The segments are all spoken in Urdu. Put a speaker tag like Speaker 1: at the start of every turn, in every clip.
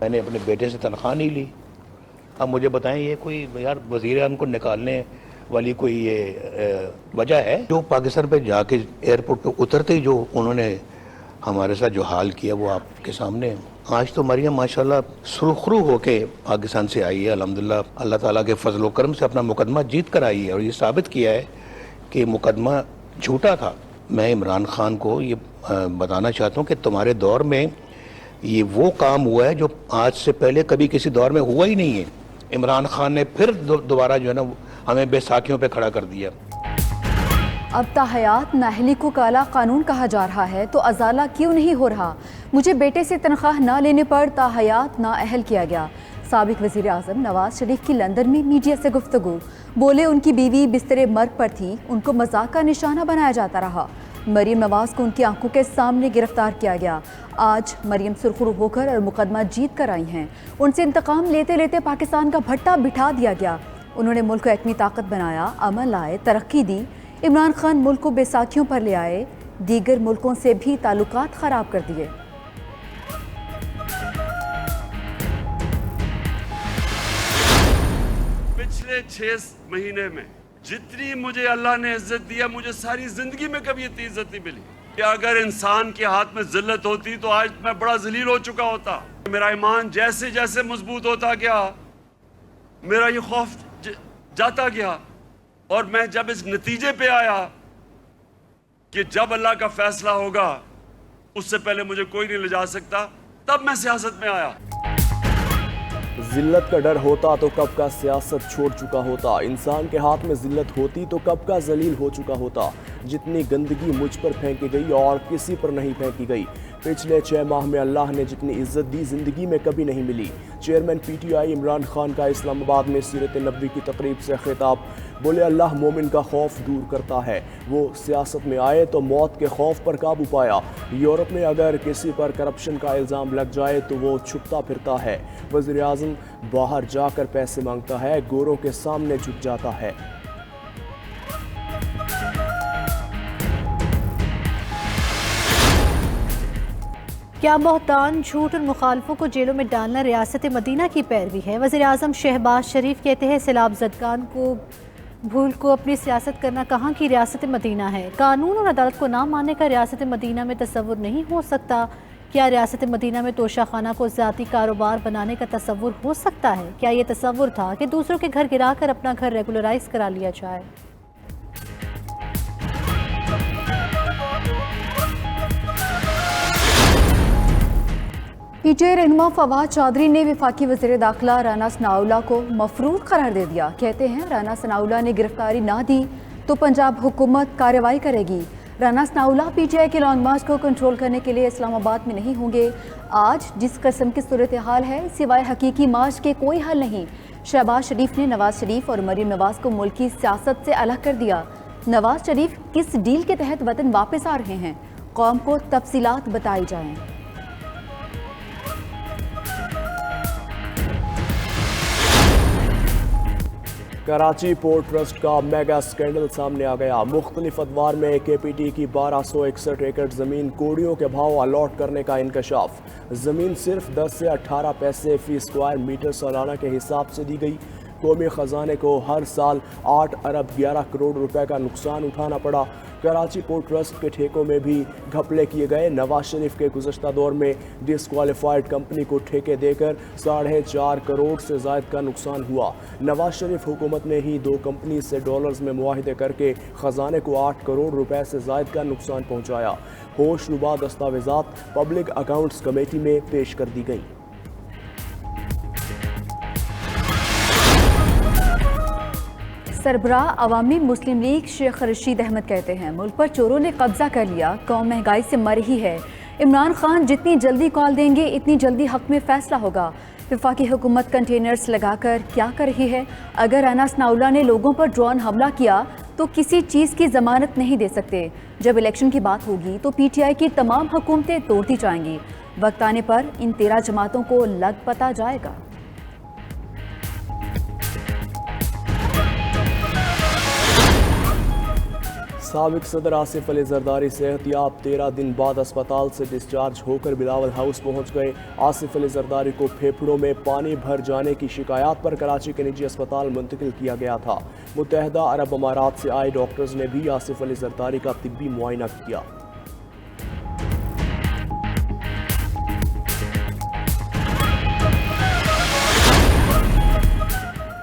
Speaker 1: میں نے اپنے بیٹے سے تنخواہ نہیں لی. اب مجھے بتائیں یہ کوئی یار وزیر اعظم کو نکالنے والی کوئی یہ وجہ ہے؟ جو پاکستان پہ جا کے ایئرپورٹ پہ اترتے ہی جو انہوں نے ہمارے ساتھ جو حال کیا وہ آپ کے سامنے ہے. آج تو مریم ماشاءاللہ سرخرو ہو کے پاکستان سے آئی ہے الحمدللہ. اللہ تعالیٰ کے فضل و کرم سے اپنا مقدمہ جیت کر آئی ہے اور یہ ثابت کیا ہے کہ مقدمہ جھوٹا تھا. میں عمران خان کو یہ بتانا چاہتا ہوں کہ تمہارے دور میں یہ وہ کام ہوا ہے جو آج سے پہلے کبھی کسی دور میں ہوا ہی نہیں ہے. عمران خان نے پھر دوبارہ جو ہے نا ہمیں بے ساکھیوں پہ کھڑا کر دیا.
Speaker 2: اب تاحیات نااہلی کو کالا قانون کہا جا رہا ہے تو ازالہ کیوں نہیں ہو رہا؟ مجھے بیٹے سے تنخواہ نہ لینے پر تاحیات نااہل کیا گیا. سابق وزیر اعظم نواز شریف کی لندن میں میڈیا سے گفتگو. بولے ان کی بیوی بستر مرگ پر تھی، ان کو مذاق کا نشانہ بنایا جاتا رہا. مریم نواز کو ان کی آنکھوں کے سامنے گرفتار کیا گیا. آج مریم سرخرو ہو کر اور مقدمہ جیت کر آئی ہیں. ان سے انتقام لیتے لیتے پاکستان کا بھٹا بٹھا دیا گیا. انہوں نے ملک کو ایٹمی طاقت بنایا، امن لائے، ترقی دی. عمران خان ملک کو بے ساکھیوں پر لے آئے، دیگر ملکوں سے بھی تعلقات خراب کر دیے.
Speaker 3: پچھلے 6 مہینے میں جتنی مجھے اللہ نے عزت دیا، مجھے ساری زندگی میں کبھی اتنی عزت نہیں ملی. کہ اگر انسان کے ہاتھ میں ذلت ہوتی تو آج میں بڑا ذلیل ہو چکا ہوتا. میرا ایمان جیسے جیسے مضبوط ہوتا گیا، میرا یہ خوف جاتا گیا، اور میں جب اس نتیجے پہ آیا کہ جب اللہ کا فیصلہ ہوگا اس سے پہلے مجھے کوئی نہیں لے جا سکتا، تب میں سیاست میں آیا.
Speaker 4: ذلت کا ڈر ہوتا تو کب کا سیاست چھوڑ چکا ہوتا. انسان کے ہاتھ میں ذلت ہوتی تو کب کا ذلیل ہو چکا ہوتا. جتنی گندگی مجھ پر پھینکی گئی اور کسی پر نہیں پھینکی گئی. پچھلے 6 ماہ میں اللہ نے جتنی عزت دی زندگی میں کبھی نہیں ملی. Chairman P T I Imran Khan کا اسلام آباد میں سیرت نبوی کی تقریب سے خطاب. بولے اللہ مومن کا خوف دور کرتا ہے. وہ سیاست میں آئے تو موت کے خوف پر قابو پایا. یورپ میں اگر کسی پر کرپشن کا الزام لگ جائے تو وہ چھپتا پھرتا ہے. وزیر اعظم باہر جا کر پیسے مانگتا ہے، گوروں کے سامنے جھک جاتا ہے.
Speaker 5: کیا بہتان، جھوٹ اور مخالفوں کو جیلوں میں ڈالنا ریاست مدینہ کی پیروی ہے؟ وزیر اعظم شہباز شریف کہتے ہیں سیلاب زدگان کو بھول کو اپنی سیاست کرنا کہاں کی ریاست مدینہ ہے. قانون اور عدالت کو نہ ماننے کا ریاست مدینہ میں تصور نہیں ہو سکتا. کیا ریاست مدینہ میں توشہ خانہ کو ذاتی کاروبار بنانے کا تصور ہو سکتا ہے؟ کیا یہ تصور تھا کہ دوسروں کے گھر گرا کر اپنا گھر ریگولرائز کرا لیا جائے؟
Speaker 2: پی ٹی آئی رہنما فواد چودھری نے وفاقی وزیر داخلہ رانا ثناءاللہ کو مفرور قرار دے دیا. کہتے ہیں رانا ثناءاللہ نے گرفتاری نہ دی تو پنجاب حکومت کارروائی کرے گی. Rana Sanaullah P T I کے لانگ مارچ کو کنٹرول کرنے کے لیے اسلام آباد میں نہیں ہوں گے. آج جس قسم کی صورتحال ہے سوائے حقیقی مارچ کے کوئی حل نہیں. شہباز شریف نے نواز شریف اور مریم نواز کو ملکی سیاست سے الگ کر دیا. نواز شریف کس ڈیل کے تحت وطن واپس آ رہے ہیں؟ قوم کو تفصیلات بتائی جائیں.
Speaker 4: کراچی پورٹ ٹرسٹ کا میگا سکینڈل سامنے آ گیا. مختلف ادوار میں کے پی ٹی کی 1261 ایکڑ زمین کوڑیوں کے بھاؤ الاٹ کرنے کا انکشاف. زمین صرف 10 سے 18 پیسے فی اسکوائر میٹر سالانہ کے حساب سے دی گئی. قومی خزانے کو ہر سال 8 ارب 11 کروڑ روپے کا نقصان اٹھانا پڑا. کراچی پورٹ ٹرسٹ کے ٹھیکوں میں بھی گھپلے کیے گئے. نواز شریف کے گزشتہ دور میں ڈسکوالیفائڈ کمپنی کو ٹھیکے دے کر 4.5 کروڑ سے زائد کا نقصان ہوا. نواز شریف حکومت نے ہی 2 کمپنی سے ڈالرز میں معاہدے کر کے خزانے کو 8 کروڑ روپے سے زائد کا نقصان پہنچایا. ہوش ربا دستاویزات پبلک اکاؤنٹس کمیٹی میں پیش کر دی گئی.
Speaker 2: سربراہ عوامی مسلم لیگ شیخ رشید احمد کہتے ہیں ملک پر چوروں نے قبضہ کر لیا، قوم مہنگائی سے مر رہی ہے. عمران خان جتنی جلدی کال دیں گے اتنی جلدی حق میں فیصلہ ہوگا. وفاقی حکومت کنٹینرز لگا کر کیا کر رہی ہے؟ اگر رانا ثناءاللہ نے لوگوں پر ڈرون حملہ کیا تو کسی چیز کی ضمانت نہیں دے سکتے. جب الیکشن کی بات ہوگی تو پی ٹی آئی کی تمام حکومتیں توڑتی جائیں گی. وقت آنے پر ان 13 جماعتوں کو لگ پتا جائے گا.
Speaker 4: سابق صدر آصف علی زرداری صحت یاب 13 دن بعد اسپتال سے ڈسچارج ہو کر بلاول ہاؤس پہنچ گئے۔ آصف علی زرداری کو پھیپھڑوں میں پانی بھر جانے کی شکایات پر کراچی کے نجی اسپتال منتقل کیا گیا تھا۔ متحدہ عرب امارات سے آئے ڈاکٹرز نے بھی آصف علی زرداری کا طبی معائنہ کیا۔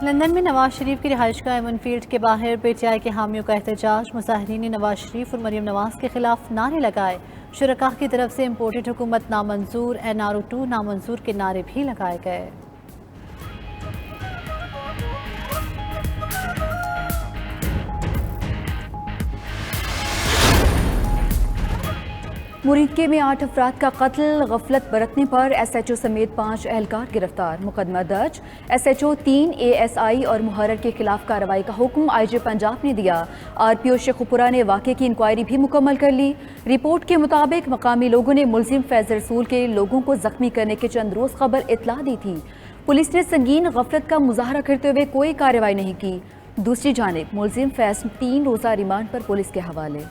Speaker 5: لندن میں نواز شریف کی رہائش گاہ ایون فیلڈ کے باہر پی ٹی آئی کے حامیوں کا احتجاج۔ مظاہرین نے نواز شریف اور مریم نواز کے خلاف نعرے لگائے۔ شرکاء کی طرف سے امپورٹڈ حکومت نامنظور، NRO 2 نامنظور کے نعرے بھی لگائے گئے۔
Speaker 2: مریدکے میں 8 افراد کا قتل، غفلت برتنے پر SHO سمیت 5 اہلکار گرفتار، مقدمہ درج۔ SHO 3 ASI اور محرر کے خلاف کارروائی کا حکم IG پنجاب نے دیا۔ RPO شیخوپورہ نے واقعے کی انکوائری بھی مکمل کر لی۔ رپورٹ کے مطابق مقامی لوگوں نے ملزم فیض رسول کے لوگوں کو زخمی کرنے کے چند روز قبل اطلاع دی تھی۔ پولیس نے سنگین غفلت کا مظاہرہ کرتے ہوئے کوئی کارروائی نہیں کی۔ دوسری جانب ملزم فیض 3 روزہ ریمانڈ پر پولیس کے حوالے۔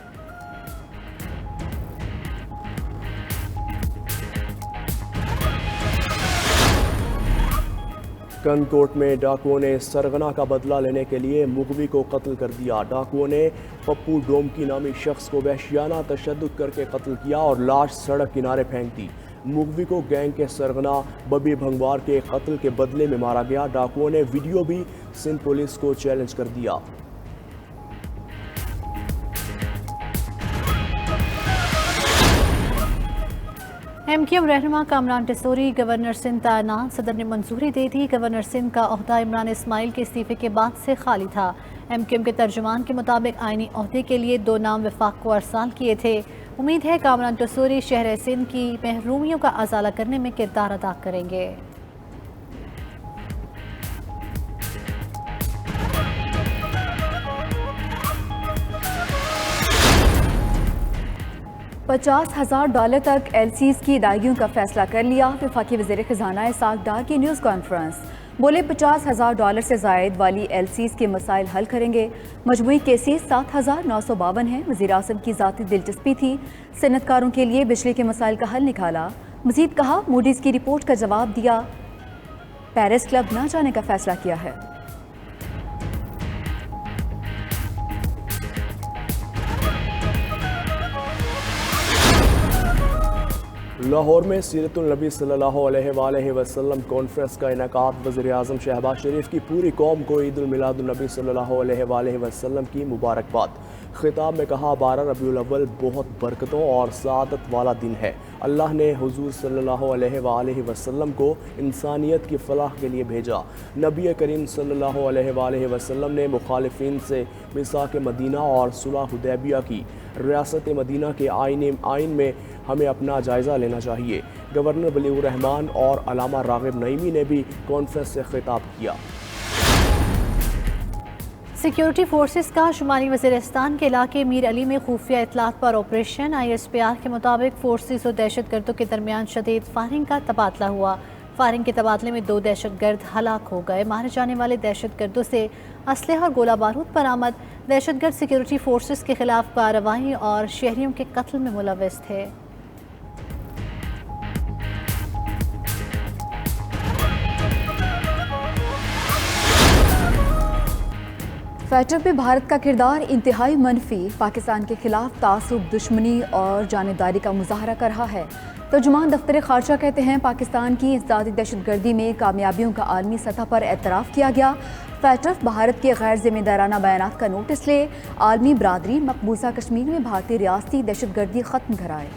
Speaker 4: کنکوٹ میں ڈاکوؤں نے سرغنہ کا بدلہ لینے کے لیے مغوی کو قتل کر دیا۔ ڈاکوؤں نے پپو ڈومکی نامی شخص کو وحشیانہ تشدد کر کے قتل کیا اور لاش سڑک کنارے پھینک دی۔ مغوی کو گینگ کے سرغنہ ببی بھنگوار کے قتل کے بدلے میں مارا گیا۔ ڈاکوؤں نے ویڈیو بھی سندھ پولیس کو چیلنج کر دیا۔
Speaker 5: MQM رہنما کامران ٹیسوری گورنر سندھ تعینات، صدر نے منظوری دے دی۔ گورنر سندھ کا عہدہ عمران اسماعیل کے استعفے کے بعد سے خالی تھا۔ MQM کے ترجمان کے مطابق آئینی عہدے کے لیے 2 نام وفاق کو ارسال کیے تھے۔ امید ہے کامران ٹیسوری شہر سندھ کی محرومیوں کا ازالہ کرنے میں کردار ادا کریں گے۔
Speaker 2: $50,000 تک LCs کی ادائیگیوں کا فیصلہ کر لیا۔ وفاقی وزیر خزانہ اسحاق ڈار کی نیوز کانفرنس، بولے $50,000 سے زائد والی LCs کے مسائل حل کریں گے۔ مجموعی کیسز 7,952 ہیں۔ وزیر اعظم کی ذاتی دلچسپی تھی، صنعت کاروں کے لیے بجلی کے مسائل کا حل نکالا۔ مزید کہا، موڈیز کی رپورٹ کا جواب دیا، پیرس کلب نہ جانے کا فیصلہ کیا ہے۔
Speaker 4: لاہور میں سیرت النبی صلی اللہ علیہ وآلہ وسلم کانفرنس کا انعقاد۔ وزیر اعظم شہباز شریف کی پوری قوم کو عید المیلاد النبی صلی اللہ علیہ وآلہ وسلم کی مبارکباد۔ خطاب میں کہا، 12 ربیع الاول بہت برکتوں اور سعادت والا دن ہے۔ اللہ نے حضور صلی اللہ علیہ وآلہ وسلم کو انسانیت کی فلاح کے لیے بھیجا۔ نبی کریم صلی اللہ علیہ وآلہ وسلم نے مخالفین سے میثاق مدینہ اور صلح حدیبیہ کی۔ ریاست مدینہ کے آئین میں ہمیں اپنا جائزہ لینا چاہیے۔ گورنر بلیغ الرحمان اور علامہ راغب نعیمی نے بھی کانفرنس سے خطاب کیا۔
Speaker 5: سیکیورٹی فورسز کا شمالی وزیرستان کے علاقے میر علی میں خفیہ اطلاعات پر آپریشن۔ ISPR کے مطابق فورسز اور دہشت گردوں کے درمیان شدید فائرنگ کا تبادلہ ہوا۔ فائرنگ کے تبادلے میں 2 دہشت گرد ہلاک ہو گئے۔ مارے جانے والے دہشت گردوں سے اسلحہ اور گولہ بارود برآمد۔ دہشت گرد سیکیورٹی فورسز کے خلاف کارروائی اور شہریوں کے قتل میں ملوث تھے۔
Speaker 2: فیٹر پہ بھارت کا کردار انتہائی منفی، پاکستان کے خلاف تعصب، دشمنی اور جانبداری کا مظاہرہ کر رہا ہے۔ ترجمان دفتر خارجہ کہتے ہیں، پاکستان کی انسدادی دہشت گردی میں کامیابیوں کا عالمی سطح پر اعتراف کیا گیا۔ فیٹر بھارت کے غیر ذمہ دارانہ بیانات کا نوٹس لے، عالمی برادری مقبوضہ کشمیر میں بھارتی ریاستی دہشت گردی ختم کرائے۔